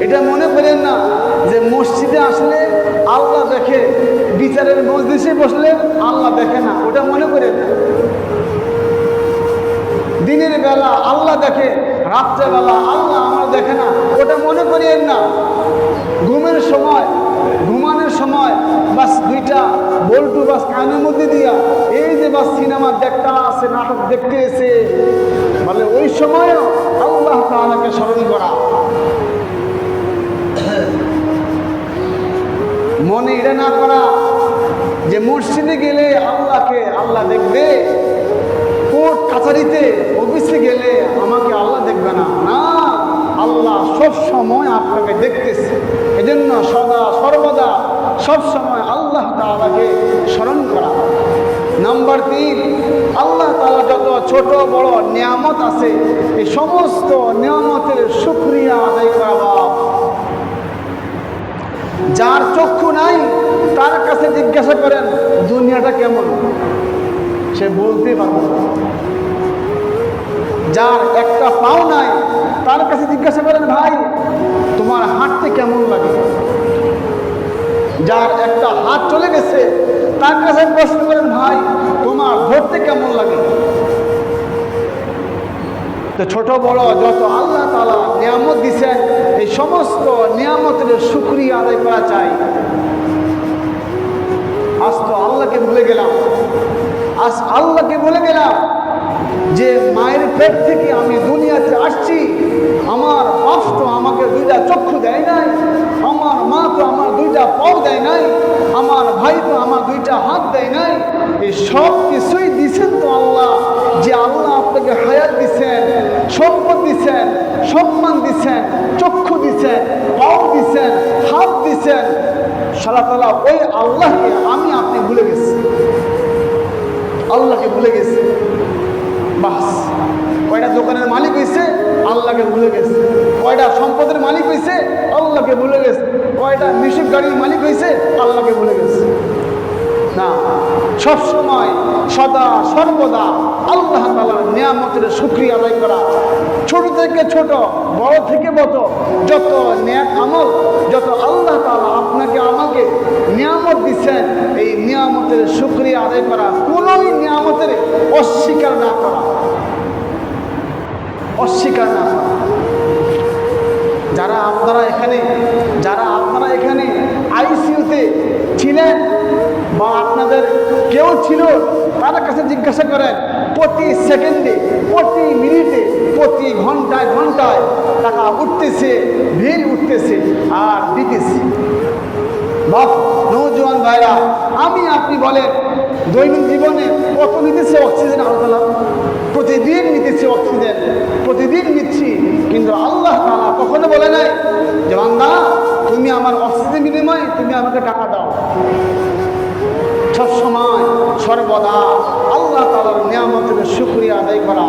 এটা মনে করেন না যে মসজিদে আসলে আল্লাহ দেখে, বিচারের মজলিসে বসলে আল্লাহ দেখে না, ওটা মনে করেন না। দিনের বেলা আল্লাহ দেখে, রাত্রেবেলা আল্লাহ আমার দেখে না, ওটা মনে করিয়েন না। ঘুমের সময়, ঘুমানোর সময় বাস দুইটা বল্টু বাস কানের মধ্যে দিয়া এই যে বাস সিনেমা দেখতে আছে, নাটক দেখতে এসে বলে ওই সময়ও আল্লাহ তাআলাকে স্মরণ করা। মনে এটা না করা যে মসজিদে গেলে আল্লাহকে আল্লাহ দেখবে, কোর্ট কাছারিতে অফিসে গেলে আমাকে আল্লাহ দেখবে না। না, আল্লাহ সব সময় আপনাকে দেখতেছে। এজন্য সদা সর্বদা সব সময় আল্লাহ তাআলাকে স্মরণ করা। নাম্বার 3, আল্লাহ তাআলা যত ছোট বড় নিয়ামত আছে এই সমস্ত নিয়ামতের শুকরিয়া আদায় করা। যার চক্ষু নাই তার কাছে জিজ্ঞাসা করেন দুনিয়াটা কেমন, সে বলতে পারবে না। যার একটা পাও নাই তার কাছে জিজ্ঞাসা করেন ভাই তোমার হাঁটতে কেমন লাগে। যার একটা হাত চলে গেছে তার কাছে প্রশ্ন করেন ভাই তোমার ধরতে কেমন লাগে। তো ছোট বড় যত আল্লাহ তাআলা নিয়ামত দিয়েছেন এই সমস্ত নিয়ামতের শুকরিয়া আদায় করা চাই। আজ তো আল্লাহকে ভুলে গেলাম, আজ আল্লাহকে ভুলে গেলাম যে মায়ের পেট থেকে আমি দুনিয়াতে আসছি, আমার বাপ তো আমাকে দুইটা চক্ষু দেয় নাই, আমার মা তো আমার দুইটা পাও দেয় নাই, আমার ভাই তো আমার দুইটা হাত দেয় নাই। এই সব কিছুই দিছেন তো আল্লাহ। যে আল্লাহ আপনাকে হায়াত দিছেন, সম্পদ দিছেন, সম্মান দিছেন, চক্ষু দিছেন, পাও দিছেন, হাত দিছেন, আল্লাহ তাআলা ওই আল্লাহকে আমি আপনি ভুলে গেছি, আল্লাহকে ভুলে গেছি। বাস কয়টা দোকানের মালিক হয়েছে আল্লাহকে ভুলে গেছে, কয়টা সম্পদের মালিক হয়েছে আল্লাহকে ভুলে গেছে, কয়টা মিশুক গাড়ির মালিক হয়েছে আল্লাহকে ভুলে গেছে। না, সব সময় সদা সর্বদা আল্লাহ তাআলার নিয়ামতের শুকরিয়া আদায় করা। ছোট থেকে ছোট, বড় থেকে বড় যত নেক আমল, যত আল্লাহ তাআলা আপনাকে আমাকে নিয়ামত দিচ্ছেন এই নিয়ামতের শুকরিয়া আদায় করা, কোনোই নিয়ামতের অস্বীকার না করা, অস্বীকার না করা। যারা আপনারা এখানে আইসিইউতে ছিলেন বা আপনাদের কেউ ছিল তার কাছে জিজ্ঞাসা করেন প্রতি সেকেন্ডে, প্রতি মিনিটে, প্রতি ঘন্টায় ঘন্টায় টাকা উঠতেছে, বিল উঠতেছে আর দিতেছে। বাপ নওজোয়ান ভাইরা, আমি আপনি বলেন দৈনিক জীবনে কত নিতেছে অক্সিজেন আল্লাহ তাআলা? প্রতিদিন নিতেছি অক্সিজেন, প্রতিদিন নিচ্ছি, কিন্তু আল্লাহ তাআলা কখনো বলে নাই যে বান্দা তুমি আমার অক্সিজেন বিনিময়ে তুমি আমাকে টাকা দাও। সব সময় সর্বদা আল্লাহ তাআলার নিয়ামতের শুকরিয়া আদায় করা।